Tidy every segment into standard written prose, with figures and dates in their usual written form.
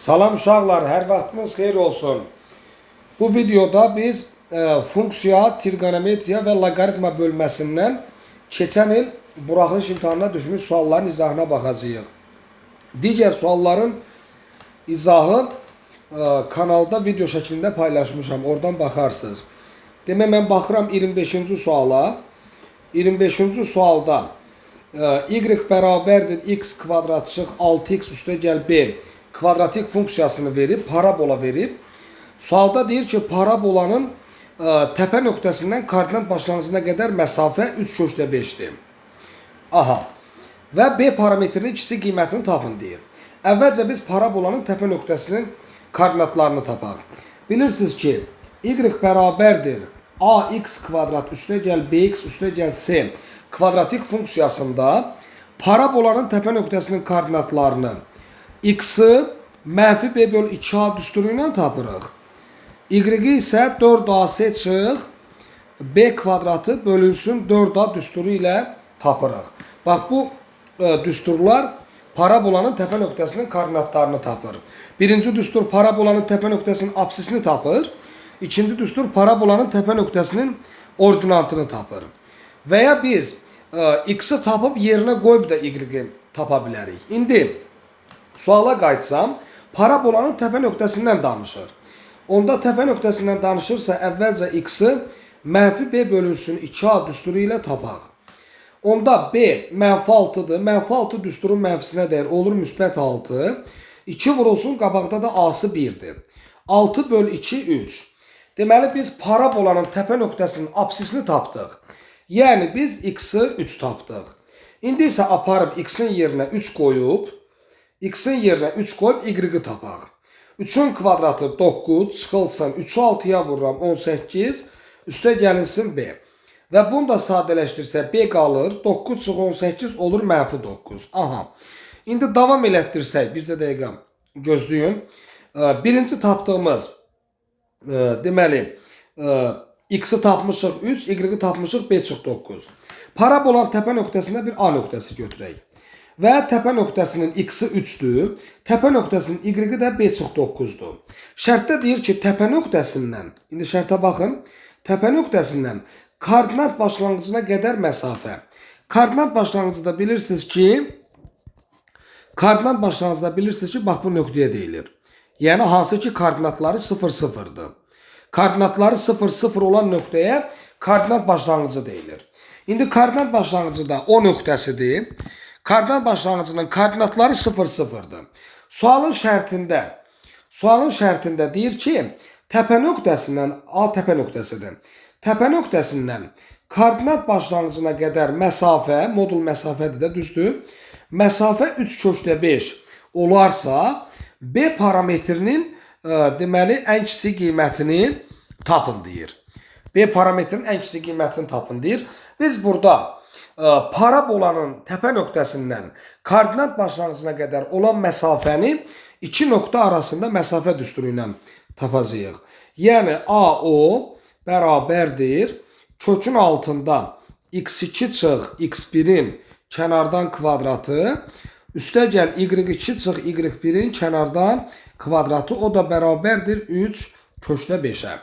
Salam uşaqlar, hər vaxtınız xeyir olsun. Bu videoda biz funksiya, trigonometriya və loqaritma bölməsindən keçən il buraxılış imtahanına düşmüş sualların izahına baxacağıq. Digər sualların izahı kanalda video şəklində paylaşmışam, oradan baxarsınız. Demək, mən baxıram 25-ci suala. 25-ci sualda y bərabərdir x kvadrat çıx 6x üstə gəl b kvadratik funksiyasını verib, parabola verib. Sualda deyir ki, parabolanın təpə nöqtəsindən koordinat başlanğıcına qədər məsafə 3/5-dir. Aha. Və b parametrinin ikisi qiymətini tapın deyir. Əvvəlcə biz parabolanın təpə nöqtəsinin koordinatlarını tapaq. Bilirsiniz ki, y bərabərdir ax kvadrat üstə gəl bx üstə gəl c kvadratik funksiyasında parabolanın təpə nöqtəsinin koordinatlarını x-ı mənfi b bölü 2a düsturu ilə tapırıq. Y-i isə 4ac çıx b kvadratı bölünsün 4a düsturu ilə tapırıq. Bax, bu düsturlar parabolanın təpə nöqtəsinin koordinatlarını tapır. Birinci düstur parabolanın təpə nöqtəsinin apsisini tapır. İkinci düstur parabolanın təpə nöqtəsinin ordinatını tapır. Və ya biz x-i tapıb yerinə qoyub da y-i tapa bilərik. İndi suala qayıtsam, parabolanın təpə nöqtəsindən danışır. Onda təpə nöqtəsindən danışırsa, əvvəlcə x-i mənfi b bölünsün 2a düsturu ilə tapaq. Onda b mənfi 6-dır. Mənfi 6 düsturun mənfisinə dəyər olur müsbət 6. 2 vurulsun, qabaqda da a-sı 1-dir. 6 bölü 2, 3. Deməli, biz parabolanın təpə nöqtəsinin apsisini tapdıq. Yəni, biz x-i 3 tapdıq. İndi isə aparıb x-in yerinə 3 qoyub, y-i tapaq. 3-ün kvadratı 9 çıxılsın, 3-ü 6-ya vururam 18, üstə gəlinsin b. Və bunu da sadələşdirsə b qalır, 9 çıx 18 olur mənfi 9. Aha. İndi davam elətdirsək, bir dəqiqə gözləyin. Birinci tapdığımız, deməli, x-i tapmışıq 3, y-i tapmışıq b çıx 9. Parabolanın təpə nöqtəsində bir a nöqtəsi götürək. Və təpə nöqtəsinin x-i 3-dür, təpə nöqtəsinin y-i də b çıx 9-dur. Şərtdə deyir ki, təpə nöqtəsindən, indi şərtə baxın, təpə nöqtəsindən koordinat başlanğıcına qədər məsafə. Koordinat başlanğıcında bilirsiniz ki, bax bu nöqtəyə deyilir. Yəni, hansı ki, koordinatları 0-0-dır. Koordinatları 0-0 olan nöqtəyə koordinat başlanğıcı deyilir. İndi koordinat başlanğıcı da o nöqtəsidir. Koordinat başlanğıcının koordinatları 0-0-dır. Sualın şərtində deyir ki, təpə nöqtəsindən, a təpə nöqtəsidir. Təpə nöqtəsindən koordinat başlanğıcına qədər məsafə, modul məsafədir də, düzdür. Məsafə 3/5 olarsa, b parametrinin deməli, ən kiçik qiymətini tapın deyir. B parametrinin ən kiçik qiymətini tapın deyir. Biz burada parabolanın təpə nöqtəsindən koordinat başlanğıcına qədər olan məsafəni iki nöqtə arasında məsafə düsturu ilə tapacağıq. Yəni, AO bərabərdir. Kökün altında x2 çıx x1-in kənardan kvadratı, üstə gəl y2 çıx y1-in kənardan kvadratı, o da bərabərdir 3/5-ə.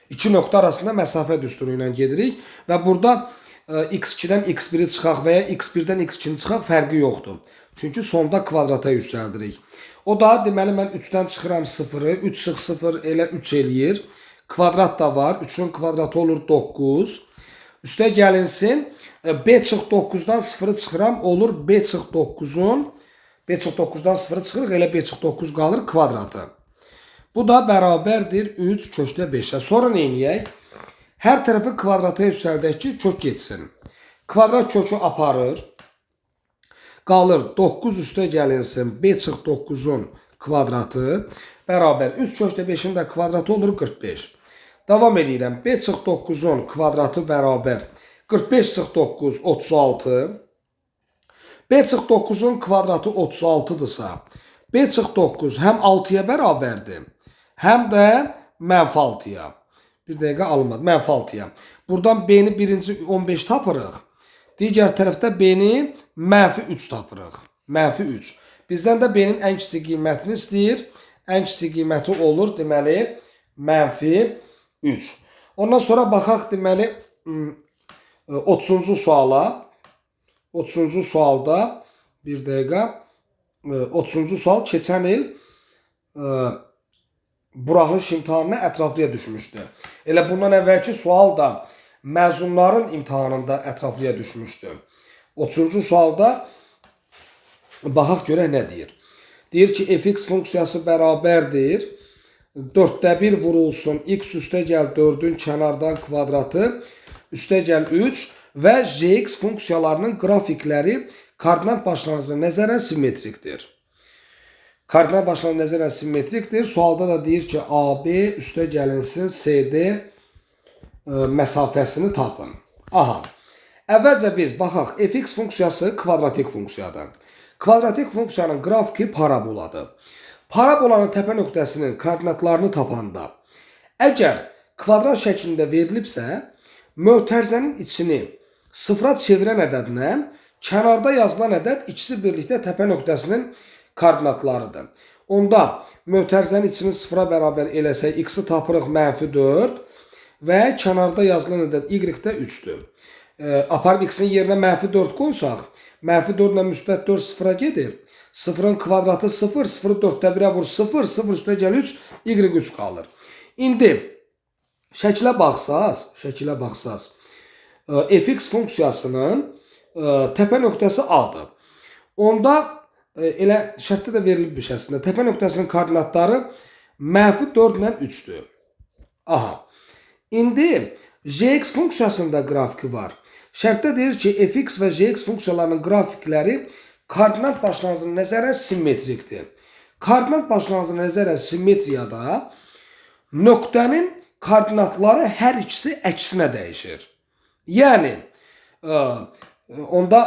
İki nöqtə arasında məsafə düsturu ilə gedirik və burada x2-dən x1-i çıxaq və ya x1-dən x2-ni çıxaq fərqi yoxdur. Çünki sonda kvadrata yüksəldirik. O da, deməli, mən 3-dən çıxıram 0-ı, 3 çıx 0 elə 3 eləyir. Kvadrat da var, 3-ün kvadratı olur 9. Üstə gəlinsin, b çıx 9-dan 0-ı çıxıram, olur b çıx 9-un, b çıx 9-dan 0-ı çıxırıq, elə b çıx 9 qalır kvadratı. Bu da bərabərdir 3/5-ə. Sonra neyniyək? Hər tərəfi kvadrata yüksəldək ki, kök geçsin. Kvadrat kökü aparır. Qalır 9 üstə gəlinsin b çıx 9-un kvadratı bərabər 3/5-in də kvadratı olur 45. Davam edirəm. B çıx 9-un kvadratı bərabər 45 çıx 9 36. B çıx 9-un kvadratı 36-dırsa, b çıx 9 həm 6-ya bərabərdir, həm də mənfi 6-ya. Bir dəqiqə alınmadı, mənfi 6-ya. Buradan b-ni birinci 15 tapırıq. Digər tərəfdə b-ni mənfi 3 tapırıq. Mənfi 3. Bizdən də b-nin ən kiçik qiymətini istəyir. ən kiçik qiyməti olur, deməli, -3. Ondan sonra baxaq, deməli, 30-cu suala. 30-cu sualda, bir dəqiqə, 30-cu sual keçən il buraxılış imtahanına ətraflıya düşmüşdü. Elə bundan əvvəlki sual da məzunların imtahanında ətraflıya düşmüşdü. 30-cu sualda baxaq görək nə deyir. Deyir ki, fx funksiyası bərabərdir. 4/1 vurulsun x üstəgəl 4-ün kənardan kvadratı üstəgəl 3 və gx funksiyalarının qrafikləri koordinat başlanğıcına nəzərən simmetrikdir. Koordinat başlanğıcına nəzərən simmetrikdir. Sualda da deyir ki, AB üstəgəlinsin CD məsafəsini tapın. Aha. Əvvəlcə biz baxaq, fx funksiyası kvadratik funksiyadır. Kvadratik funksiyanın qrafiki paraboladır. Parabolanın təpə nöqtəsinin koordinatlarını tapanda, əgər kvadrat şəklində verilibsə, mötərizənin içini sıfıra çevirən ədədlə kənarda yazılan ədəd ikisi birlikdə təpə nöqtəsinin koordinatlarıdır. Onda mötərizənin içini sıfıra bərabər eləsək, x-i tapırıq -4 və kənarda yazılan ədəd y-də 3-dür. Aparıb x-in yerinə -4 qoysaq, -4 ilə -4 sıfıra gedir. Sıfırın kvadratı 0, 0'ı 4/1'ə vur 0, 0 üstəgəl 3, y3 qalır. İndi şəkilə baxsaz, fx funksiyasının təpə nöqtəsi A-dır. Onda elə şərtdə də verilib bir şəklində. Təpə nöqtəsinin koordinatları -4 ilə 3-dür. Aha. İndi gx funksiyasında qrafiki var. Şərtdə deyir ki, fx və gx funksiyalarının qrafikləri koordinat başlanğıcına nəzərən simmetrikdir. Koordinat başlanğıcına nəzərən simmetriyada nöqtənin koordinatları hər ikisi əksinə dəyişir. Yəni, onda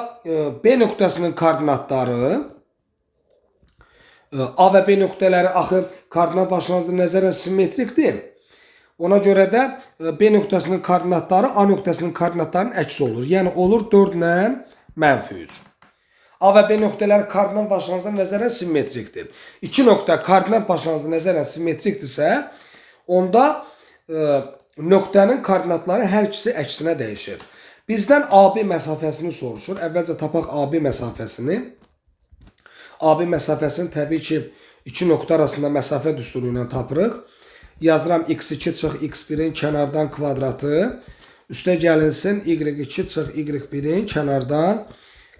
B nöqtəsinin koordinatları, A və B nöqtələri axı koordinat başlanğıcına nəzərən simmetrikdir. Ona görə də B nöqtəsinin koordinatları A nöqtəsinin koordinatlarının əksi olur. Yəni, olur 4 ilə -3. A və B nöqtələri koordinat başlanğıcına nəzərən simmetrikdir. İki nöqtə koordinat başlanğıcına nəzərən simmetrikdirsə, onda nöqtənin koordinatları hər ikisi əksinə dəyişir. Bizdən AB məsafəsini soruşur. Əvvəlcə tapaq AB məsafəsini. AB məsafəsini təbii ki, iki nöqtə arasında məsafə düsturu ilə tapırıq. Yazdıram x2 çıx x1'in kənardan kvadratı üstə gəlinsin y2 çıx y1'in kənardan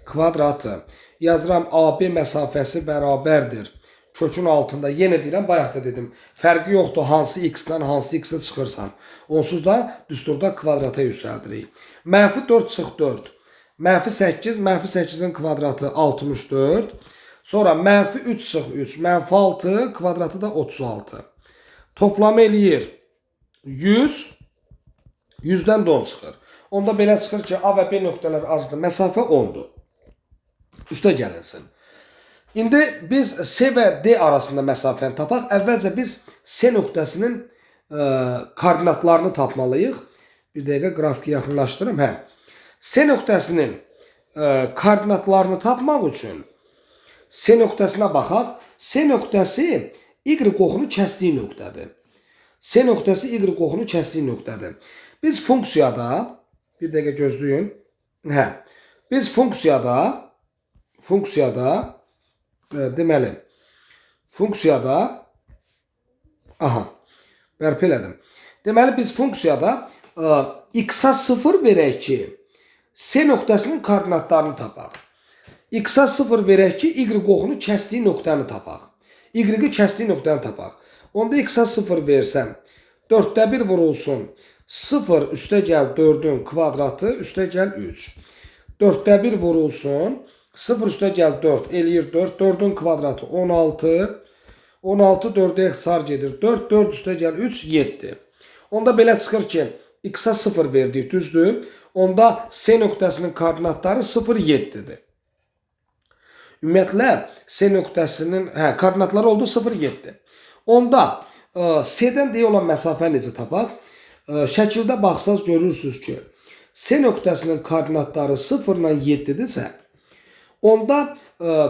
kvadratı. Yazdıram AB məsafəsi bərabərdir. Kökün altında yenə deyirəm, bayaq da dedim. Fərqi yoxdur hansı x-dən hansı x-i çıxırsan. Onsuz da düsturda kvadrata yüksəldirik. -4 çıx 4. -8, -8'in kvadratı 64. Sonra -3 çıx 3. -6 kvadratı da 36. Toplamı eləyir 100. 100-dən 10 çıxır. Onda belə çıxır ki, A və B nöqtələr arasında məsafə 10'dur. Üstə gəlinsin. İndi biz C və D arasında məsafəni tapaq. Əvvəlcə biz C nöqtəsinin koordinatlarını tapmalıyıq. Bir dəqiqə qrafiki yaxınlaşdırım. C nöqtəsinin koordinatlarını tapmaq üçün C nöqtəsinə baxaq. C nöqtəsi Y qoxunu kəsdiyi nöqtədir. C nöqtəsi Y qoxunu kəsdiyi nöqtədir. Biz funksiyada, bir dəqiqə gözləyin. Biz funksiyada deməli, bərpa elədim. Deməli, biz funksiyada x-a 0 verək ki, C nöqtəsinin koordinatlarını tapaq. X-a 0 verək ki, Y qoxunu kəsdiyi nöqtəni tapaq. Y-i kəsdiyi nöqtəni tapaq. Onda x-a 0 versəm, 4/1 vurulsun 0 üstəgəl 4'ün kvadratı üstəgəl 3. 4/1 vurulsun 0 üstəgəl 4 eləyir 4. 4'ün kvadratı 16. 16 4'ə ixtisar gedir. 4 4 üstəgəl 3 7. Onda belə çıxır ki, x-a 0 verdik, düzdür. Onda C nöqtəsinin koordinatları 0 7'dir. Ümumiyyətlə C nöqtəsinin koordinatları oldu 0 7. Onda C-dən D olan məsafə necə tapaq? Şəkildə baxsaz görürsünüz ki, C nöqtəsinin koordinatları 0 ilə 7'dirsə, onda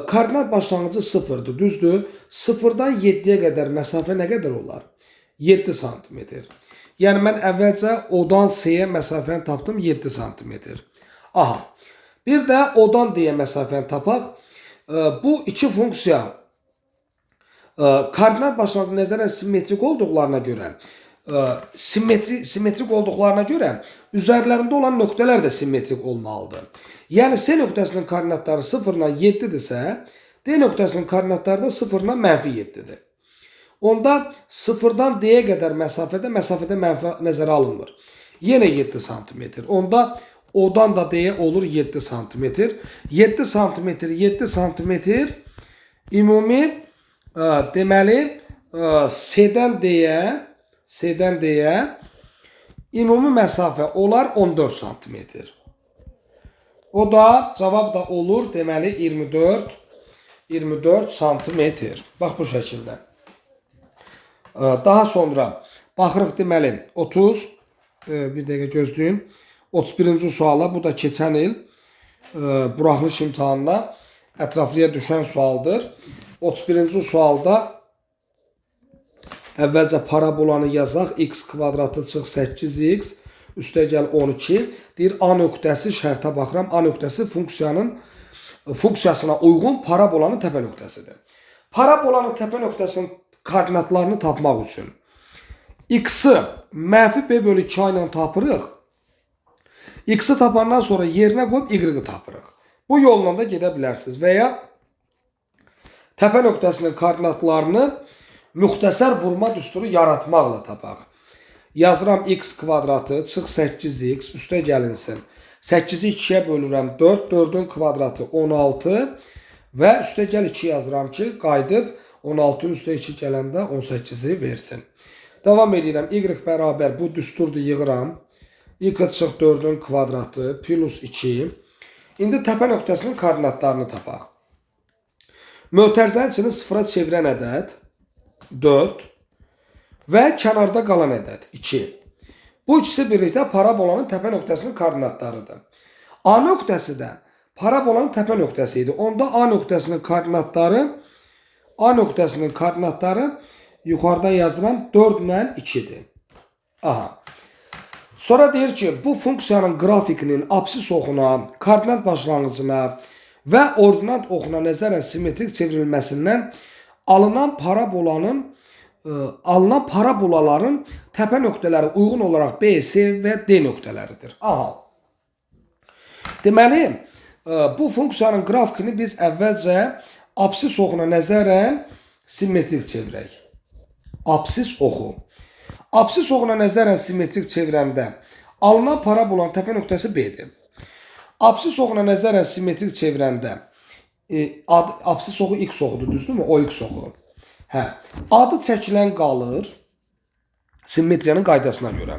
koordinat başlanğıcı 0'dır, düzdür? 0-dan 7-yə qədər məsafə nə qədər olar? 7 sm. Yəni mən əvvəlcə O-dan C-yə məsafəni tapdım 7 sm. Aha. Bir də O-dan D-yə məsafəni tapaq. Bu iki funksiya koordinat başlanğıcı nəzərən simmetrik olduqlarına görə, simmetrik olduqlarına görə üzərlərində olan nöqtələr də simmetrik olmalıdır. Yəni C nöqtəsinin koordinatları 0-la 7-dirsə, D nöqtəsinin koordinatları da 0-la -7-dir. Onda 0-dan D-yə qədər məsafədə mənfi nəzərə alınmır. Yenə 7 sm. Onda O-dan da D-yə olur 7 sm. 7 sm, 7 sm ümumi deməli C-dən D-yə ümumi məsafə olar 14 sm. O da cavab da olur deməli 24 sm. Bax bu şəkildə. Daha sonra baxırıq deməli bir dəqiqə gözləyin. 31-ci suala, bu da keçən il buraxılış imtahanına ətraflıya düşən sualdır. 31-ci sualda əvvəlcə parabolanı yazaq. X kvadratı çıx 8x üstəgəl 12. Deyir A nöqtəsi şərtə baxıram. A nöqtəsi funksiyasına uyğun parabolanın təpə nöqtəsidir. Parabolanın təpə nöqtəsinin koordinatlarını tapmaq üçün X-i -b/2 ilə tapırıq. X-i tapandan sonra yerinə qoyub Y-i tapırıq. Bu yolla da gedə bilərsiniz. Və ya təpə nöqtəsinin koordinatlarını müxtəsər vurma düsturu yaratmaqla tapaq. Yazıram x kvadratı çıx 8x üstə gəlinsin. 8-i 2-yə bölürəm 4, 4-ün kvadratı 16 və üstə gəl 2 yazıram ki, qayıdıb 16-ın üstə 2 gələndə 18-i versin. Davam edirəm. Y bərabər bu düsturdu yığıram. Y çıx 4-ün kvadratı plus 2. İndi təpə nöqtəsinin koordinatlarını tapaq. Mötərizənin içini 0-a çevirən ədəd 4 və kənarda qalan ədəd 2. Bu ikisi birlikdə parabolanın təpə nöqtəsinin koordinatlarıdır. A nöqtəsi də parabolanın təpə nöqtəsi idi. Onda A nöqtəsinin koordinatları yuxarıdan yazıram 4 ilə 2-dir. Aha. Sonra deyir ki, bu funksiyanın qrafikinin apsis oxuna, koordinat başlanğıcına və ordinat oxuna nəzərən simmetrik çevrilməsindən alınan parabolaların təpə nöqtələri uyğun olaraq B, C və D nöqtələridir. Aha. Deməli, bu funksiyanın qrafikini biz əvvəlcə apsis oxuna nəzərən simmetrik çevirək. Apsis oxu. Apsis oxuna nəzərən simmetrik çevirəndə alınan parabolanın təpə nöqtəsi B-dir. Apsis oxuna nəzərən simmetrik çevirəndə apsis oxu x oxudur, düzdürmü? O x oxu. Hə. Adı çəkilən qalır simmetriyanın qaydasına görə.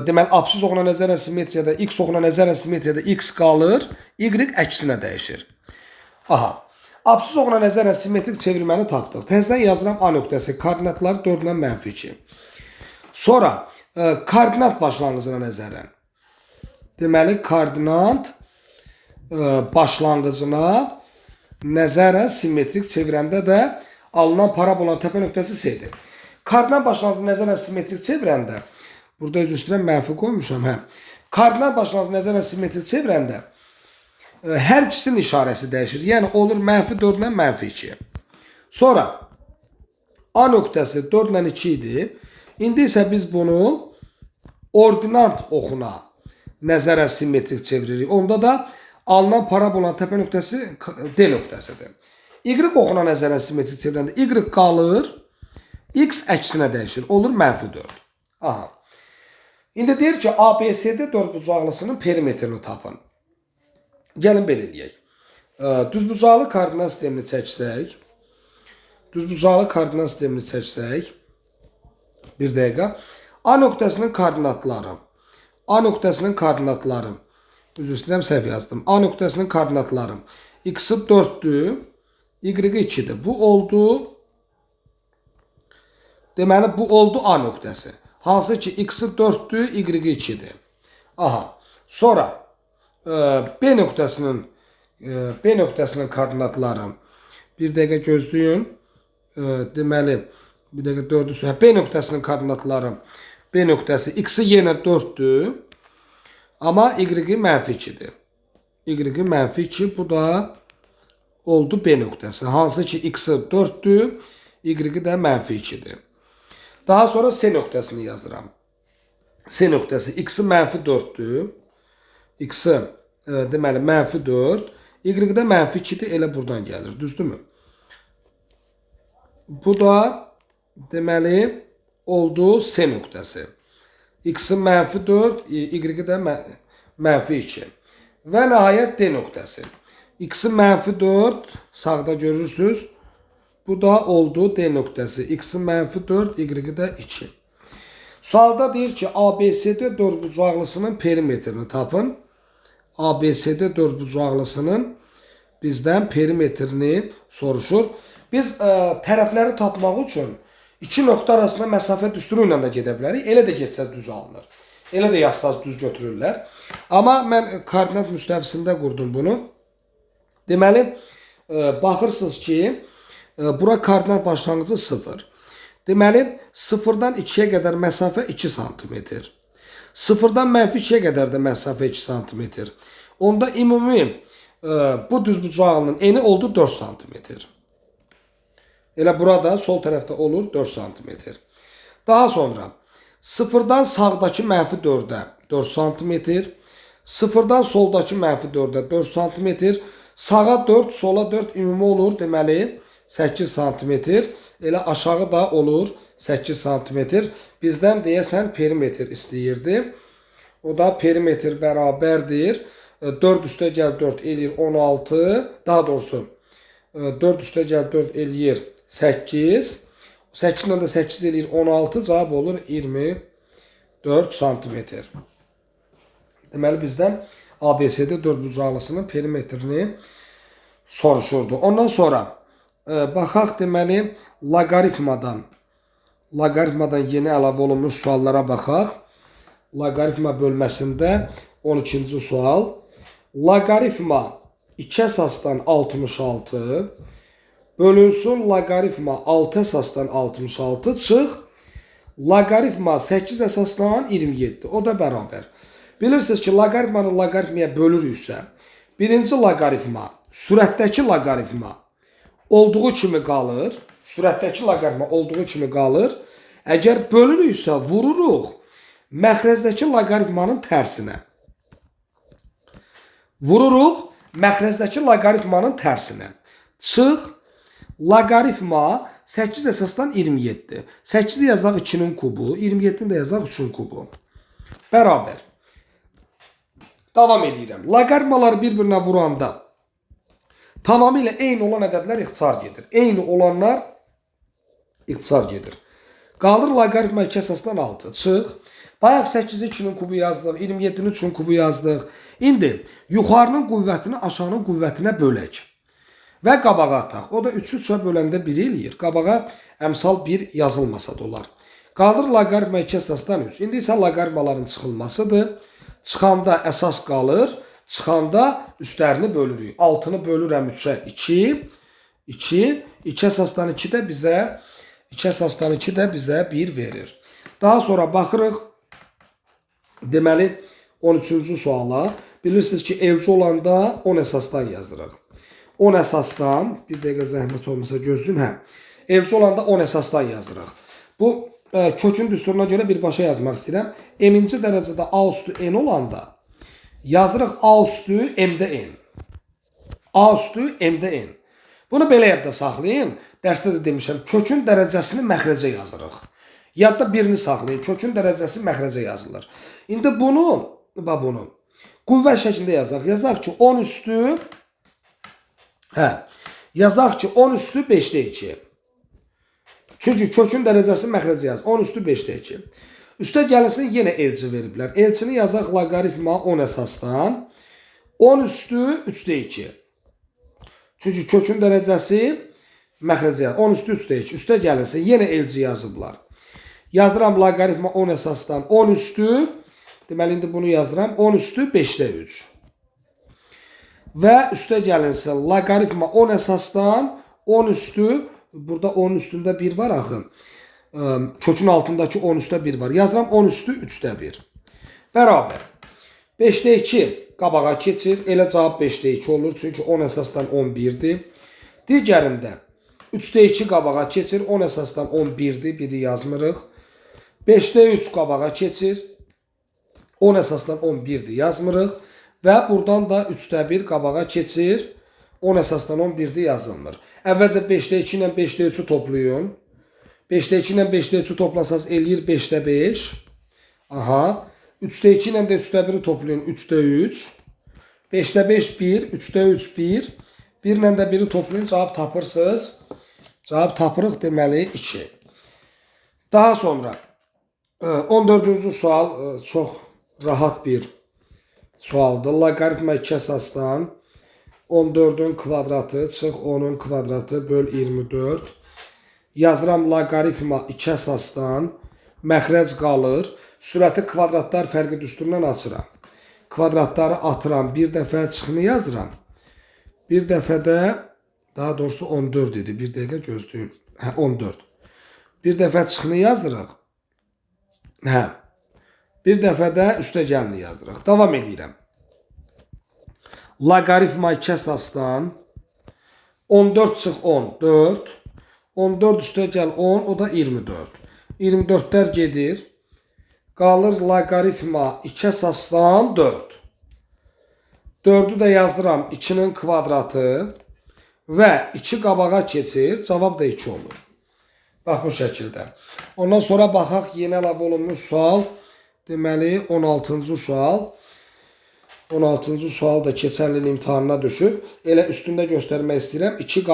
Deməli, apsis oxuna nəzərən simmetriyada, x oxuna nəzərən simmetriyada x qalır, y əksinə dəyişir. Aha. Apsis oxuna nəzərən simmetrik çevirməni tapdıq. Təzədən yazıram A nöqtəsi, koordinatları 4 ilə -2. Sonra koordinat başlanğıcına nəzərən. Deməli, koordinat başlanğıcına nəzərən simmetrik çevirəndə də alınan parabolanın təpə nöqtəsi C-dir. Koordinat başlanğıcına nəzərən simmetrik çevirəndə, burada öz üstünə mənfi qoymuşam, hə. Koordinat başlanğıcına nəzərən simmetrik çevirəndə hər ikisinin işarəsi dəyişir. Yəni olur -4 ilə -2. Sonra A nöqtəsi 4 ilə 2 idi. İndi isə biz bunu ordinat oxuna nəzərən simmetrik çeviririk. Onda da alınan parabolanın təpə nöqtəsi D nöqtəsidir. Y oxuna nəzərən simmetrik çevirəndə Y qalır, X əksinə dəyişir. Olur -4. Aha. İndi deyir ki, ABCD dördbucaqlısının perimetrini tapın. Gəlin belə eləyək. Düzbucaqlı koordinat sistemini çəksək. Bir dəqiqə. A nöqtəsinin koordinatları. Üzr istəyirəm, səhv yazdım. A nöqtəsinin koordinatları. X-i 4-dür, Y-i 2-dir. Bu oldu. Deməli, bu oldu A nöqtəsi. Hansı ki, X-i 4-dür, Y-i 2-dir. Aha. Sonra B nöqtəsinin B nöqtəsinin koordinatları. Bir dəqiqə gözləyin. Deməli, bir dəqiqə 4'ü. B nöqtəsinin koordinatları. B nöqtəsi x-i yenə 4'dür. Amma y-i mənfi 2'dir. Y-i mənfi 2, bu da oldu B nöqtəsi. Hansı ki x-i 4'dür, y-i də mənfi 2'dir. Daha sonra C nöqtəsini yazıram. C nöqtəsi x-i mənfi 4'dür. X-i deməli mənfi 4. Y də mənfi 2'dir. Elə buradan gəlir. Düzdürmü? Bu da deməli oldu C nöqtəsi. X-i mənfi 4. Y də mənfi 2. Və nəhayət D nöqtəsi. X-i mənfi 4. Sağda görürsünüz. Bu da oldu D nöqtəsi. X-i mənfi 4. Y də 2. Sualda deyir ki, ABCD dördbucaqlısının perimetrini tapın. ABCD dördbucaqlısının bizdən perimetrini soruşur. Biz tərəfləri tapmaq üçün iki nöqtə arasında məsafə düsturu ilə də gedə bilərik. Elə də getsəz düz alınır. Elə də yazsaz düz götürürlər. Amma mən koordinat müstəvisində qurdum bunu. Deməli, baxırsınız ki, bura koordinat başlanğıcı 0. Deməli, 0-dan 2'ye qədər məsafə 2 cm. 0-dan mənfi 2'ye qədər də məsafə 2 cm. Onda ümumi bu düzbucağının eni oldu 4 cm. Elə burada sol tərəfdə olur 4 cm. Daha sonra 0-dan sağdakı mənfi 4'ə 4 cm. 0-dan soldakı mənfi 4'ə 4 cm. Sağa 4, sola 4 ümumi olur. Deməli 8 cm. Elə aşağı da olur 8 cm. Bizdən deyəsən perimetr istəyirdi. O da perimetr bərabərdir. 4 üstə gəl 4 eləyir 16. Daha doğrusu 4 üstə gəl 4 eləyir 8. 8 ilə də 8 eləyir 16. Cavab olur 24 cm. Deməli bizdən ABCD dördbucaqlısının perimetrini soruşurdu. Ondan sonra baxaq deməli loqaritmadan yeni əlavə olunmuş suallara baxaq. Loqaritma bölməsində 12-ci sual. Loqaritma 2 əsasdan 66 bölünsün loqaritma 6 əsasdan 66 çıx. Loqaritma 8 əsasdan 27. O da bərabər. Bilirsiniz ki, loqaritmanı loqaritmaya bölürüksə, birinci loqaritma, sürətdəki loqaritma olduğu kimi qalır. Sürətdəki loqaritma olduğu kimi qalır. Əgər bölürüksə, vururuq məxrəzdəki loqaritmanın tərsinə. Vururuq məxrəzdəki loqaritmanın tərsinə. Çıx, loqaritma 8 əsasdan 27. 8-i yazaq 2'nin kubu, 27'ni də yazaq 3'ün kubu. Bərabər. Davam edirəm. Loqaritmaları bir-birinə vuranda tamamilə eyni olan ədədlər ixtisar gedir. Eyni olanlar ixtisar gedir. Qalır loqaritma 2 əsasdan 6. Çıx. Bayaq 8'i 2'nin kubu yazdıq, 27'ni 3'ün kubu yazdıq. İndi yuxarının qüvvətini aşağının qüvvətinə bölək. Və qabağa ataq. O da 3'ü 3'ə böləndə 1 eləyir. Qabağa əmsal 1 yazılmasa da olar. Qalır loqaritma 2 əsasdan 3. İndi isə loqaritmaların çıxılmasıdır. Çıxanda əsas qalır. Çıxanda üstlərini bölürük. 6'nı bölürəm 3'ə 2. 2. 2 əsasdan 2 də bizə 2 əsasdan 2 də bizə 1 verir. Daha sonra baxırıq. Deməli 13-cü suala. Bilirsiniz ki, elçi olanda 10 əsasdan yazırıq. 10 əsasdan, bir dəqiqə zəhmət olmasa gözlün, elçi olanda 10 əsasdan yazırıq. Bu kökün düsturuna görə birbaşa yazmaq istəyirəm. M-ci dərəcədə A üstü N olanda yazırıq A üstü M-də N. A üstü M-də N. Bunu belə yadda saxlayın. Dərsdə də demişəm, kökün dərəcəsini məxrəcə yazırıq. Yadda birini saxlayın, kökün dərəcəsi məxrəcə yazılır. İndi bunu qüvvə şəklində yazaq. Yazaq ki 10 üstü yazaq ki 10 üstü 5'də 2. Çünki kökün dərəcəsi məxrəcə yaz. 10 üstü 5'də 2. Üstə gəlisin yenə elçi veriblər. Elçini yazaq loqaritma 10 əsasdan 10 üstü 3'də 2. Çünki kökün dərəcəsi məxrəcə yaz. 10 üstü 3'də 2. Üstə gəlisin yenə elçi yazıblar. Yazıram loqaritma 10 əsasdan 10 üstü. Deməli indi bunu yazıram 10 üstü 5'də 3. və üstə gəlinsin loqaritma 10 əsasdan 10 üstü, burada 10 üstündə 1 var axı. Kökün altındakı 10 üstə 1 var. Yazıram 10 üstü 3də 1. Bərabər. 5də 2 qabağa keçir. Elə cavab 5də 2 olur. Çünki 10 əsasdan 11'dir. Digərində 3də 2 qabağa keçir. 10 əsasdan 11'dir. Biri yazmırıq. 5də 3 qabağa keçir. 10 əsasdan 11'dir. Yazmırıq. Və buradan da 3də 1 qabağa keçir. 10 əsasdan 11'dir yazılmır. Əvvəlcə 5də 2 ilə 5də 3'ü toplayın. 5də 2 ilə 5də 3'ü toplasaz eləyir 5də 5. Aha. 3də 2 ilə də 3də 1'i toplayın 3də 3. 5də 5 1, 3də 3 1. 1 ilə də 1'i toplayın cavab tapırsınız. Cavab tapırıq deməli 2. Daha sonra 14-cü sual çox rahat bir sualdır. Loqaritma 2 əsasdan 14'ün kvadratı çıx 10'un kvadratı böl 24. Yazıram loqaritma 2 əsasdan məxrəc qalır. Sürəti kvadratlar fərqi düsturundan açıram. Kvadratları atıram. Bir dəfə çıxını yazıram. Bir dəfədə daha doğrusu 14 idi. Bir dəqiqə gözləyin. 14. Bir dəfə çıxını yazdırıq. Bir dəfədə üstəgəlini yazdırıq. Davam edirəm. Loqaritma 2 əsasdan 14 çıx 10 4. 14 üstəgəl 10 o da 24. 24'lər gedir. Qalır loqaritma 2 əsasdan 4. 4'ü də yazdıram 2'nin kvadratı və 2 qabağa keçir. Cavab da 2 olur. Bax bu şəkildə. Ondan sonra baxaq yeni əlavə olunmuş sual. Deməli 16-cı sual. 16-cı sual da keçən ilin imtahanına düşüb. Elə üstündə göstərmək istəyirəm. 2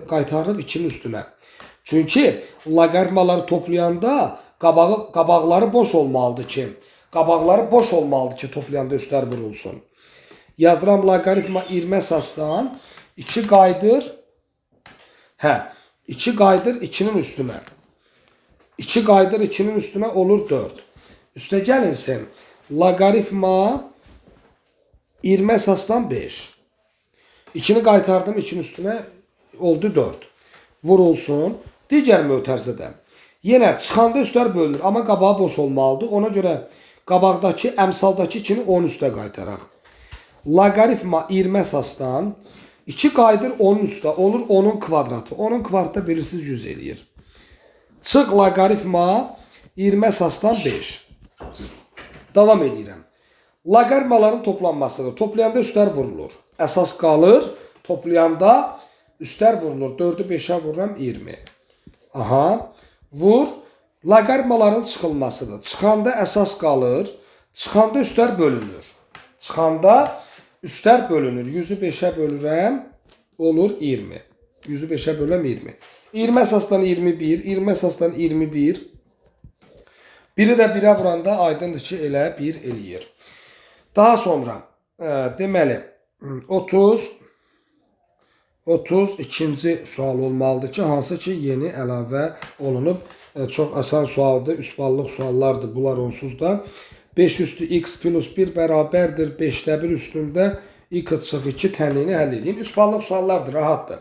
qaytarırıq 2'nin üstünə. Çünki loqaritmaları toplayanda qabaqları boş olmalıdır ki. Qabaqları boş olmalıdır ki toplayanda üstlər vurulsun. Yazıram loqaritma 20 əsasdan 2 qaydır. 2 qaydır 2'nin üstünə. 2 qaydır 2'nin üstünə olur 4. Üstə gəlinsin. Loqaritma 20 əsasdan 5. 2'ni qaytardım 2'nin üstünə oldu 4. Vurulsun. Digər mötərizədə. Yenə çıxanda üstlər bölünür. Amma qabağı boş olmalıdır. Ona görə qabaqdakı əmsaldakı 2'ni 10 üstə qaytaraq. Loqaritma 20 əsasdan 2 qaydır 10'un üstə olur 10'un kvadratı. 10'un kvadratı bilirsiniz 100 eləyir. Çıx loqaritma 20 əsasdan 5. Davam edirəm. Loqaritmaların toplanmasıdır. Toplayanda üstlər vurulur. Əsas qalır. Toplayanda üstlər vurulur. 4'ü 5'ə vururam 20. Aha. Vur. Loqaritmaların çıxılmasıdır. Çıxanda əsas qalır. Çıxanda üstlər bölünür. Çıxanda üstlər bölünür. 100'ü 5'ə bölürəm. Olur 20. 100'ü 5'ə bölürəm 20. 20 əsasdan 21. 20 əsasdan 21. Biri də 1'ə vuranda aydındır ki elə 1 eləyir. Daha sonra deməli 32-ci sual olmalıdır ki, hansı ki yeni əlavə olunub. Çox asan sualdır, 3 ballıq suallardır bunlar onsuz da. 5 üstü x plus 1 bərabərdir 5də 1 üstündə x çıx 2 tənliyini həll edin. 3 ballıq suallardır, rahatdır.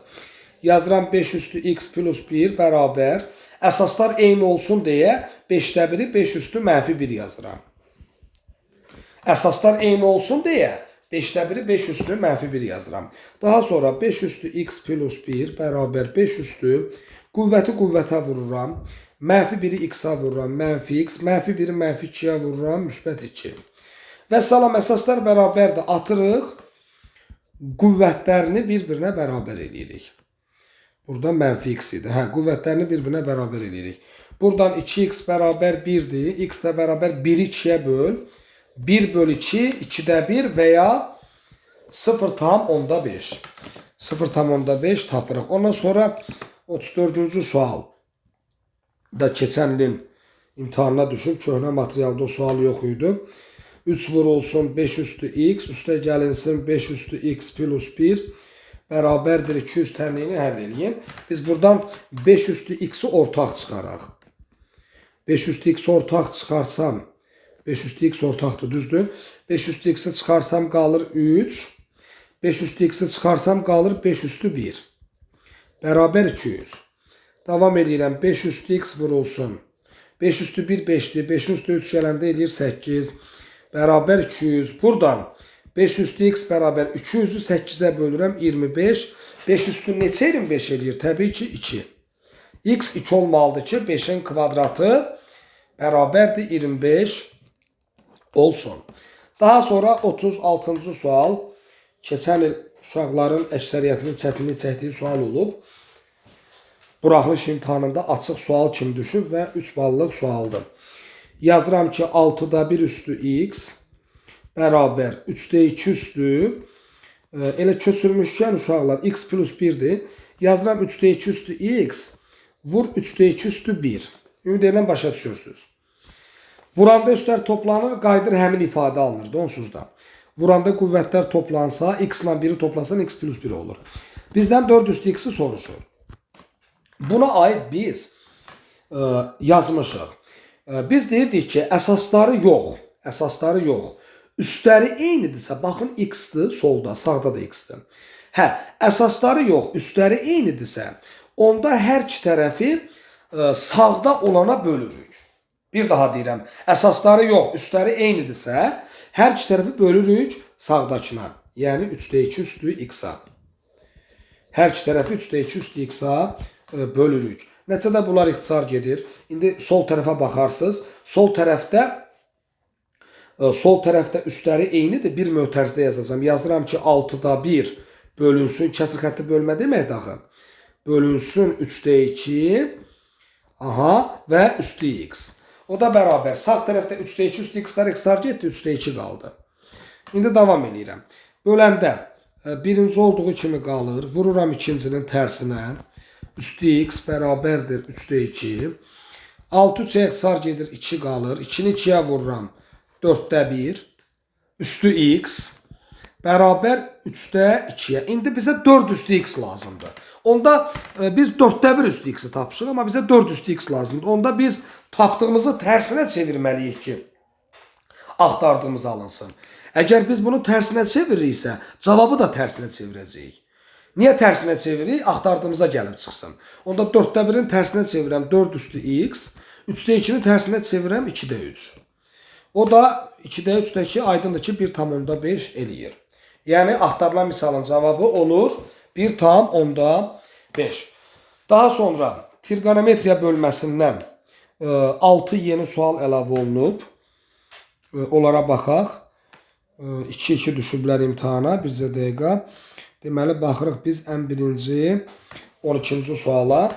Yazıram 5 üstü x plus 1 bərabər. Əsaslar eyni olsun deyə 5də 1'i 5 üstü mənfi 1 yazıram. Əsaslar eyni olsun deyə 5də 1'i 5 üstü mənfi 1 yazıram. Daha sonra 5 üstü x plus 1 bərabər 5 üstü qüvvəti qüvvətə vururam. Mənfi 1'i x-a vururam. Mənfi x. Mənfi 1'i mənfi 2'yə vururam. Müsbət 2. Və salam əsaslar bərabərdir. Atırıq. Qüvvətlərini bir-birinə bərabər edirik. Burada mənfi x idi. Qüvvətlərini bir-birinə bərabər edirik. Buradan 2x bərabər 1'dir. X də bərabər 1'i 2'yə böl. 1 bölü 2, 2'də 1 və ya 0,5. 0,5 tapırıq. Ondan sonra 34-cü sual da keçən ilin imtahanına düşüb. Köhnə materialda o sual yox idi. 3 vurulsun 5 üstü x, üstə gəlinsin 5 üstü x plus 1 bərabərdir 200 tənliyini həll edin. Biz buradan 5 üstü x'i ortaq çıxaraq. 5 üstü x ortaq çıxarsam 5 üstü x ortaqdır, düzdür. 5 üstü x'i çıxarsam qalır 3. 5 üstü x'i çıxarsam qalır 5 üstü 1. Bərabər 200. Davam edirəm. 5 üstü x vurulsun. 5 üstü 1 5'dir. 5 üstü 3 gələndə edir 8. Bərabər 200. Buradan 5 üstü x bərabər 200'ü 8'ə bölürəm 25. 5 üstü neçə 25 edir? Təbii ki 2. X 2 olmalıdır ki 5'in kvadratı bərabərdir 25 olsun. Daha sonra 36. sual. Keçən il uşaqların əksəriyyətinin çətinlik çəkdiyi sual olub. Buraxılış imtahanında açıq sual kimi düşüb və 3 ballıq sualdır. Yazıram ki 6'da 1 üstü x bərabər 3'də 2 üstü elə köçürmüşkən uşaqlar x plus 1'dir. Yazıram 3'də 2 üstü x vur 3'də 2 üstü 1. Ümid edirəm başa düşürsünüz. Vuranda üstlər toplanır, qayıdır həmin ifadə alınırdı onsuz da. Vuranda qüvvətlər toplansa, x ilə 1'i toplasan x plus 1 olur. Bizdən 4 üstü x'i soruşur. Buna aid biz yazmışıq. Biz deyirdik ki, əsasları yox. Üstləri eynidirsə, baxın x-dir, solda, sağda da x-dir. Əsasları yox, üstləri eynidirsə, onda hər iki tərəfi sağda olana bölürük. Bir daha deyirəm, əsasları yox, üstləri eynidirsə, hər iki tərəfi bölürük sağdakına. Yəni 3'də 2 üstü x-a. Hər iki tərəfi 3'də 2 üstü x-a bölürük. Nəticədə bunlar ixtisar gedir. İndi sol tərəfə baxarsınız. Sol tərəfdə üstləri eynidir. Bir mötərizdə yazacağım. Yazıram ki 6'da 1 bölünsün. Kəsr xətti bölmə demək daxı. Bölünsün 3'də 2 və üstü x. O da bərabər. Sağ tərəfdə 3'də 2 üstü x-lar ixtisar getdi. 3'də 2 qaldı. İndi davam edirəm. Böləndə birinci olduğu kimi qalır. Vururam ikincinin tərsinə. Üstü x bərabərdir 3'də 2. 6 3'ə ixtisar gedir 2 qalır. 2'ni 2'yə vururam 4'də 1. Üstü x bərabər 3'də 2'yə. İndi bizə 4 üstü x lazımdır. Onda biz 4'də 1 üstü x'i tapışıq, amma bizə 4 üstü x lazımdır. Onda biz tapdığımızı tərsinə çevirməliyik ki, axtardığımız alınsın. Əgər biz bunu tərsinə çeviriksə, cavabı da tərsinə çevirəcəyik. Niyə tərsinə çeviririk? Axtardığımıza gəlib çıxsın. Onda 4'də 1'in tərsinə çevirəm 4 üstü x, 3'də 2'ni tərsinə çevirəm 2'də 3. O da 2'də 3'dəki aydındır ki 1,5 eləyir. Yəni axtarılan misalın cavabı olur 1,5. Daha sonra trigonometriya bölməsindən 6 yeni sual əlavə olunub. Onlara baxaq. 2-2 düşüblər imtahana. Bizə dəqiqə. Deməli, baxırıq biz ən birinci 12-ci suala.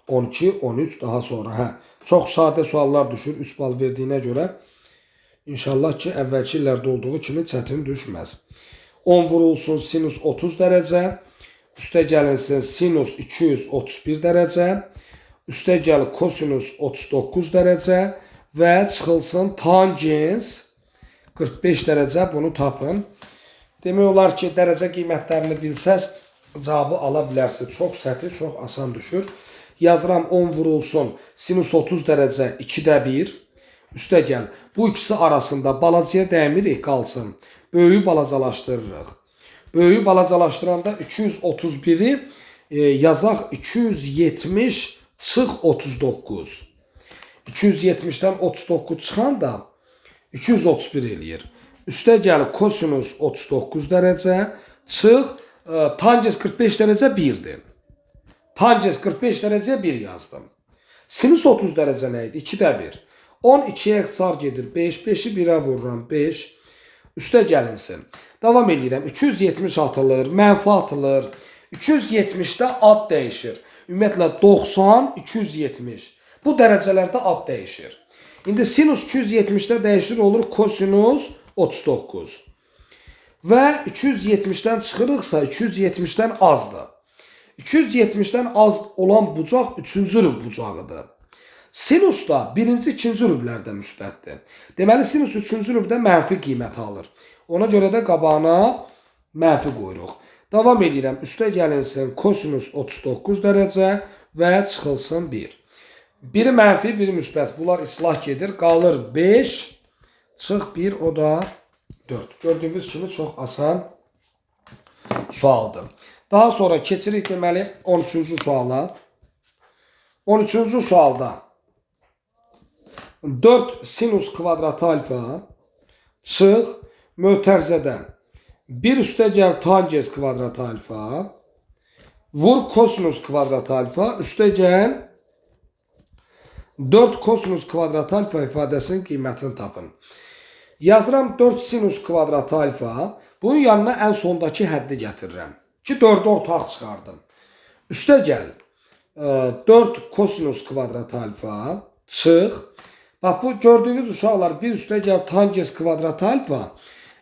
12, 13 daha sonra. Çox sadə suallar düşür 3 bal verdiyinə görə. İnşallah ki, əvvəlki illərdə olduğu kimi çətin düşməz. 10 vurulsun sinus 30 dərəcə. Üstə gəlinsin sinus 231 dərəcə. Üstə gəl kosinus 39 dərəcə. Və çıxılsın tangens 45 dərəcə. Bunu tapın. Demək olar ki, dərəcə qiymətlərini bilsəz, cavabı ala bilərsiniz. Çox səthi, çox asan düşür. Yazıram 10 vurulsun sinus 30 dərəcə 2'də 1. Üstə gəl. Bu ikisi arasında balacaya dəymirik qalsın. Böyüyü balacalaşdırırıq. Böyüyü balacalaşdıranda 231'i yazaq 270 çıx 39. 270'dən 39 çıxan da 231 eləyir. Üstə gəl kosinus 39 dərəcə çıx tangens 45 dərəcə 1'dir. Tangens 45 dərəcəyə 1 yazdım. Sinus 30 dərəcə nə idi? 2'də 1. 10 2'yə ixtisar gedir 5. 5'i 1'ə vururam 5. Üstə gəlinsin. Davam edirəm. 270 atılır, mənfi atılır. 270'də ad dəyişir. Ümumiyyətlə 90, 270. Bu dərəcələrdə ad dəyişir. İndi sinus 270'də dəyişir olur kosinus 39. Və 270'dən çıxırıqsa 270'dən azdır. 270'dən az olan bucaq 3-cü rüb bucağıdır. Sinus da 1-ci, 2-ci rüblərdə müsbətdir. Deməli sinus 3-cü rübdə mənfi qiymət alır. Ona görə də qabağına mənfi qoyuruq. Davam edirəm. Üstə gəlinsin kosinus 39 dərəcə və çıxılsın 1. Biri mənfi, biri müsbət. Bunlar islah gedir. Qalır 5, çıx 1, o da 4. Gördüyünüz kimi çox asan sualdır. Daha sonra keçirik deməli 13-cü suala. 13-cü sualda 4 sinus kvadratı alfa çıx mötərizədən 1 üstəgəl tangens kvadratı alfa vur kosinus kvadratı alfa üstəgəl 4 kosinus kvadratı alfa ifadəsinin qiymətini tapın. Yazıram 4 sinus kvadratı alfa. Bunun yanına ən sondakı həddi gətirirəm. Ki 4'ü ortaq çıxardım. Üstəgəl 4 kosinus kvadratı alfa çıx. Bax bu gördüyünüz uşaqlar 1 üstəgəl tangens kvadratı alfa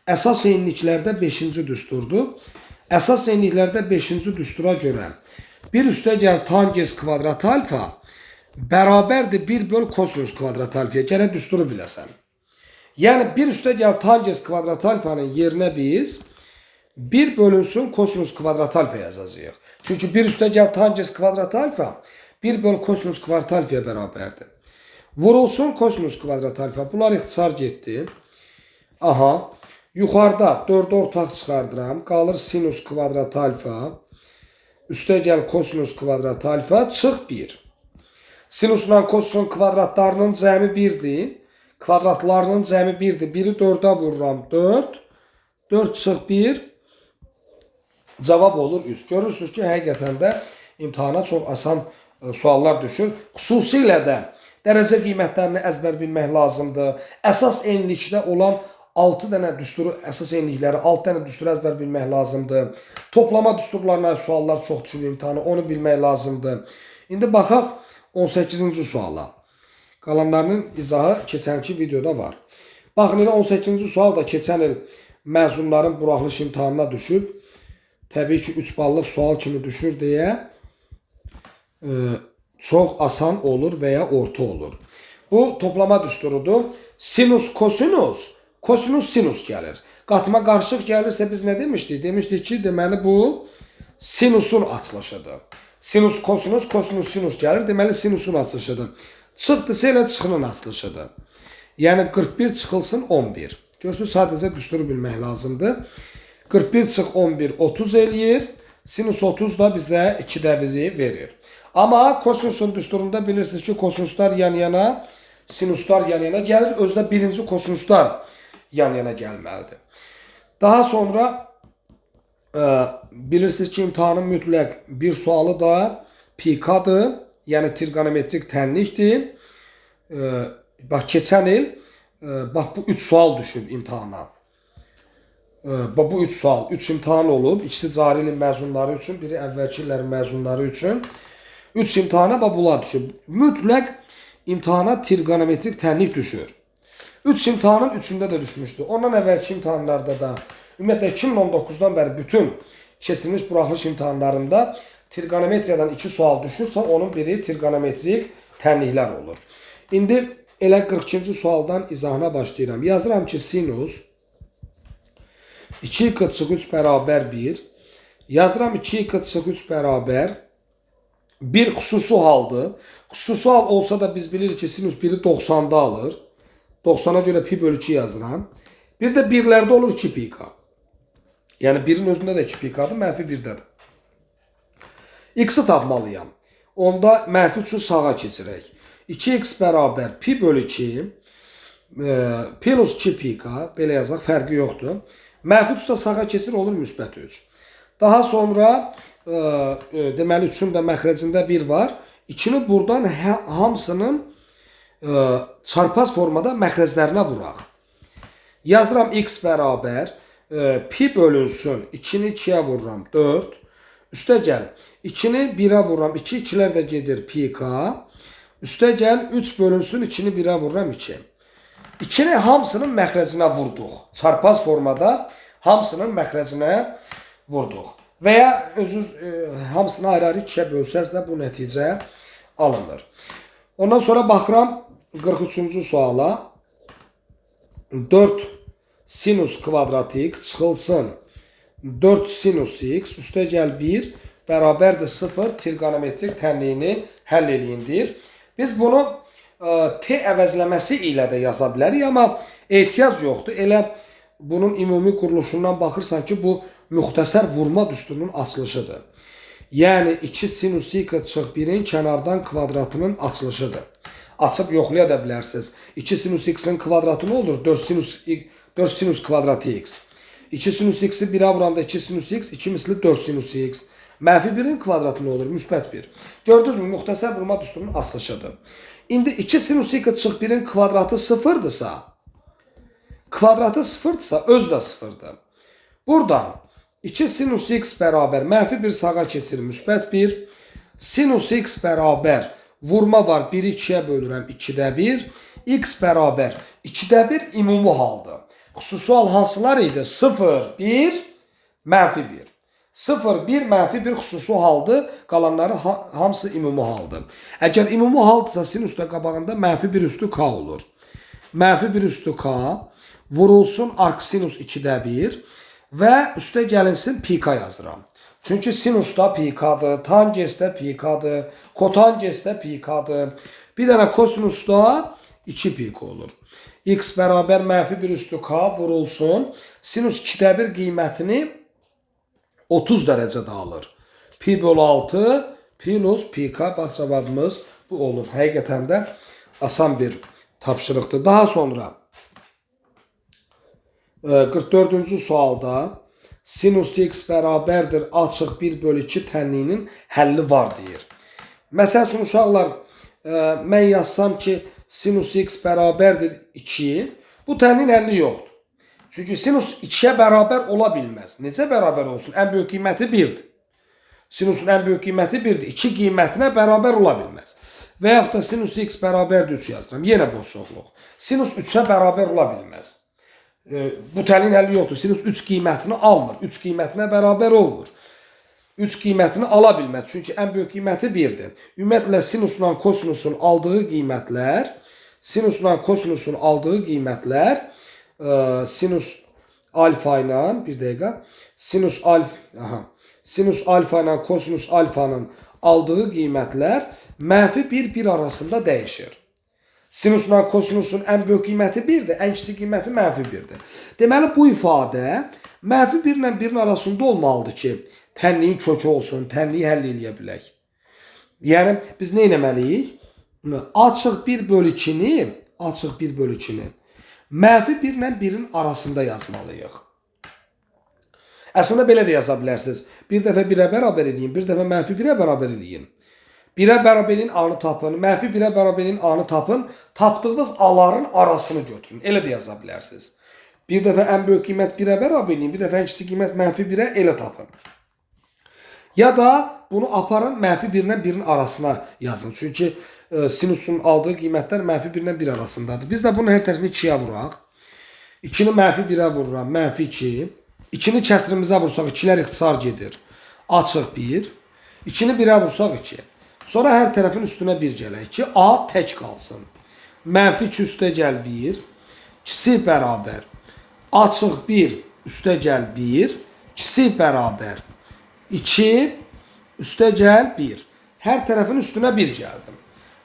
əsas eyniliklərdə 5-ci düsturdur. Əsas eyniliklərdə 5-ci düstura görə 1 üstəgəl tangens kvadratı alfa bərabərdir 1 böl kosinus kvadratı alfaya. Gərək düsturu biləsən. Yəni 1 üstəgəl tangens kvadratı alfanın yerinə biz 1 bölünsün kosinus kvadratı alfa yazacağıq. Çünki 1 üstəgəl tangens kvadratı alfa 1 böl kosinus kvadratı alfaya bərabərdir. Vurulsun kosinus kvadratı alfa. Bunlar ixtisar getdi. Aha. Yuxarıda 4'ü ortaq çıxardıram. Qalır sinus kvadratı alfa. Üstəgəl kosinus kvadratı alfa çıx 1. Sinusla kosisun kvadratlarının cəmi 1'dir. Kvadratlarının cəmi 1'dir. 1'i 4'ə vururam 4. 4 çıx 1. Cavab olur 3. Görürsünüz ki, həqiqətən də imtahana çox asan suallar düşür. Xüsusilə də dərəcə qiymətlərini əzbər bilmək lazımdır. Əsas eynilikdə olan 6 dənə düsturu, əsas eynilikləri 6 dənə düsturu əzbər bilmək lazımdır. Toplama düsturlarına suallar çox düşür imtahana, onu bilmək lazımdır. İndi baxaq 18-ci suala. Qalanlarının izahı keçənki videoda var. Baxın, elə 18-ci sual da keçən il məzunların buraxılış imtahanına düşüb. Təbii ki, 3 ballıq sual kimi düşür deyə çox asan olur və ya orta olur. Bu toplama düsturudur. Sinus, kosinus, kosinus, sinus gəlir. Qatma qarışıq gəlirsə biz nə demişdik? Demişdik ki, deməli bu sinusun açılışıdır. Sinus, kosinus, kosinus, sinus gəlir. Deməli sinusun açılışıdır. Çıxdısa elə çıxının açılışıdır. Yəni 41 çıxılsın 11. Görürsünüz, sadəcə düsturu bilmək lazımdır. 41 çıx 11 30 eləyir. Sinus 30 da bizə 2/1 verir. Amma kosinusun düsturunda bilirsiniz ki, kosinuslar yan-yana, sinuslar yan-yana gəlir. Özdə birinci kosinuslar yan-yana gəlməlidir. Daha sonra bilirsiniz ki, imtahanın mütləq bir sualı da pikadır. Yəni trigonometrik tənlikdir. Bax, keçən il bax bu 3 sual düşüb imtahana. Bu 3 sual, 3 imtahan olub. İkisi cari ilin məzunları üçün, biri əvvəlki illərin məzunları üçün. 3 imtahana bunlar düşüb. Mütləq imtahana trigonometrik tənlik düşür. 3 imtahanın 3'ündə də düşmüşdü. Ondan əvvəlki imtahanlarda da, ümumiyyətlə 2019'dan bəri bütün keçirilmiş buraxılış imtahanlarında trigonometriyadan 2 sual düşürsə, onun biri trigonometrik tənliklər olur. İndi elə 42-ci sualdan izahına başlayıram. Yazıram ki, sinus 2 çıxı 3 bərabər 1. Yazıram 2 çıxı 3 bərabər bir xüsusi haldır. Xüsusi hal olsa da biz bilirik ki, sinus 1'i 90'da alır. 90'a görə pi bölü 2 yazıram. Bir də birlərdə olur 2 pika. Yəni 1'in özündə də 2 pikadır, mənfi 1'dədir. X'i tapmalıyam. Onda mənfi 3'ü sağa keçirək. 2x bərabər pi bölü 2 plus 2 pika, belə yazaq, fərqi yoxdur. Mənfi 3 də sağa keçir, olur müsbət 3. Daha sonra deməli 3'ün də məxrəcində 1 var. 2'ni buradan hamısının çarpaz formada məxrəclərinə vuraq. Yazıram x bərabər pi bölünsün 2'ni 2'yə vururam 4. Üstəgəl 2'ni 1'ə vururam 2, 2'lər də gedir pi k. Üstəgəl 3 bölünsün 2'ni 1'ə vururam 2. 2'ni hamısının məxrəcinə vurduq. Çarpaz formada hamısının məxrəcinə vurduq. Və ya özünüz hamısını ayrı-ayrı 2'yə bölsəz də bu nəticə alınır. Ondan sonra baxıram 43-cü suala. 4 sinus kvadrat x çıxılsın 4 sinus x üstəgəl 1 bərabərdir 0 trigonometrik tənliyini həll eləyindir. Biz bunu t əvəzləməsi ilə də yaza bilərik, amma ehtiyac yoxdur. Elə bunun ümumi quruluşundan baxırsan ki, bu müxtəsər vurma düsturunun açılışıdır. Yəni 2 sinus x çıxıq 1-in kənardan kvadratının açılışıdır. Açıb yoxlaya da bilərsiniz. 2 sinus x-in kvadratı nə olur? 4 sinus kvadratı x. 2 sinus x-i 1'ə vuranda 2 sinus x, 2 misli 4 sinus x. Mənfi 1'in kvadratı nə olur? Müsbət 1. Gördünüz mü? Müxtəsər vurma düsturunun açılışıdır. İndi 2 sinus x çıxıq 1'in kvadratı 0'dırsa, öz də 0'dır. Buradan 2 sinus x bərabər mənfi 1 sağa keçir, müsbət 1. Sinus x bərabər vurma var, 1'i 2'yə bölürəm, 2'də 1. X bərabər 2'də 1 ümumi haldır. Xüsusi hal hansılar idi? 0, 1, mənfi 1. 0, 1, mənfi 1 xüsusi haldır. Qalanları hamısı ümumi haldır. Əgər ümumi haldırsa sinusda qabağında mənfi 1 üstü k olur. Mənfi 1 üstü k vurulsun arcsinus 2'də 1 və üstə gəlinsin pk yazıram. Çünki sinusda pk'dır, tangesdə pk'dır, kotangesdə pk'dır. Bir dənə kosinusda 2 pk olur. X bərabər mənfi 1 üstü k vurulsun. Sinus 2'də 1 qiymətini 30 dərəcədə alır. Pi bölü 6 plus pk, bax cavabımız bu olur. Həqiqətən də asan bir tapşırıqdır. Daha sonra 44-cü sualda sinus x bərabərdir açıq 1 bölü 2 tənliyinin həlli var deyir. Məsəl üçün uşaqlar, mən yazsam ki sinus x bərabərdir 2, bu tənliyin həlli yoxdur. Çünki sinus 2'yə bərabər ola bilməz. Necə bərabər olsun? Ən böyük qiyməti 1'dir. Sinusun ən böyük qiyməti 1'dir. 2 qiymətinə bərabər ola bilməz. Və yaxud da sinus x bərabərdir 3 yazıram. Yenə boşluqluq. Sinus 3'ə bərabər ola bilməz. Bu tənliyin həlli yoxdur. Sinus 3 qiymətini almır. 3 qiymətinə bərabər olmur. 3 qiymətini ala bilməz. Çünki ən böyük qiyməti 1'dir. Ümumiyyətlə sinusla kosinusun aldığı qiymətlər, sinus alfa ilə, bir dəqiqə, sinus alfa ilə kosinus alfanın aldığı qiymətlər mənfi 1 arasında dəyişir. Sinusla kosinusun ən böyük qiyməti 1'dir, ən kiçik qiyməti mənfi 1'dir. Deməli bu ifadə mənfi 1 ilə 1'in arasında olmalıdır ki, tənliyin kökü olsun, tənliyi həll eləyə bilək. Yəni biz nə etməliyik? Açıq 1 bölü 2'ni, mənfi 1 ilə 1'in arasında yazmalıyıq. Əslində belə də yaza bilərsiniz. Bir dəfə 1'ə bərabər edin, bir dəfə mənfi 1'ə bərabər edin. 1'ə bərabərin A-nı tapın, mənfi 1'ə bərabərin A-nı tapın, tapdığınız A-ların arasını götürün. Elə də yaza bilərsiniz. Bir dəfə ən böyük qiymət 1'ə bərabər edin, bir dəfə ən kiçik qiymət mənfi 1'ə elə tapın. Ya da bunu aparın, mənfi 1 ilə 1'in arasına yazın. Çünki sinusun aldığı qiymətlər mənfi 1 ilə 1 arasındadır. Biz də bunun hər tərəfini 2'yə vuraq. 2'ni mənfi 1'ə vururam, mənfi 2. 2'ni kəsrimizə vursaq 2'lər ixtisar gedir. Açıq 1. 2'ni 1'ə vursaq 2. Sonra hər tərəfin üstünə 1 gələk ki, A tək qalsın. Mənfi 2 üstə gəl 1. Kiçik bərabər. Açıq 1 üstə gəl 1. Kiçik bərabər. 2 üstə gəl 1. Hər tərəfin üstünə 1 gəldim.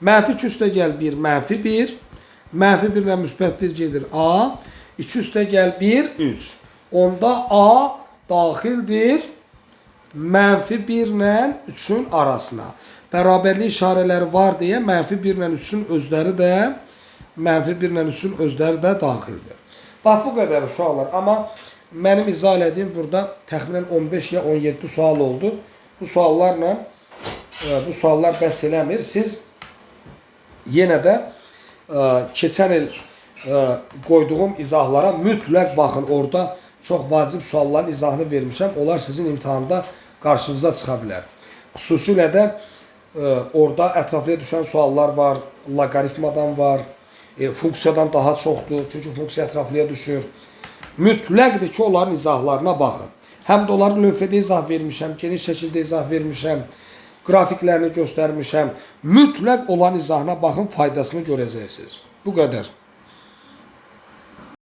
Mənfi 2 üstə gəl 1, mənfi 1. Mənfi 1 ilə müsbət 1 gedir A. 2 üstə gəl 1, 3. Onda A daxildir mənfi 1 ilə 3'ün arasına. Bərabərlik işarələri var deyə mənfi 1 ilə 3'ün özləri də daxildir. Bax bu qədər uşaqlar. Amma mənim izah elədiyim burada təxminən 15 ya 17 sual oldu. Bu suallar bəs eləmir. Siz yenə də keçən il qoyduğum izahlara mütləq baxın. Orada çox vacib sualların izahını vermişəm. Onlar sizin imtihanda qarşınıza çıxa bilər. Xüsusilə də orada ətraflıya düşən suallar var. Loqaritmadan var. Funksiyadan daha çoxdur. Çünki funksiya ətraflıya düşür. Mütləqdir ki, onların izahlarına baxın. Həm də onları lövhədə izah vermişəm, geniş şəkildə izah vermişəm, qrafiklərini göstərmişəm. Mütləq olan izahına baxın, faydasını görəcəksiniz. Bu qədər.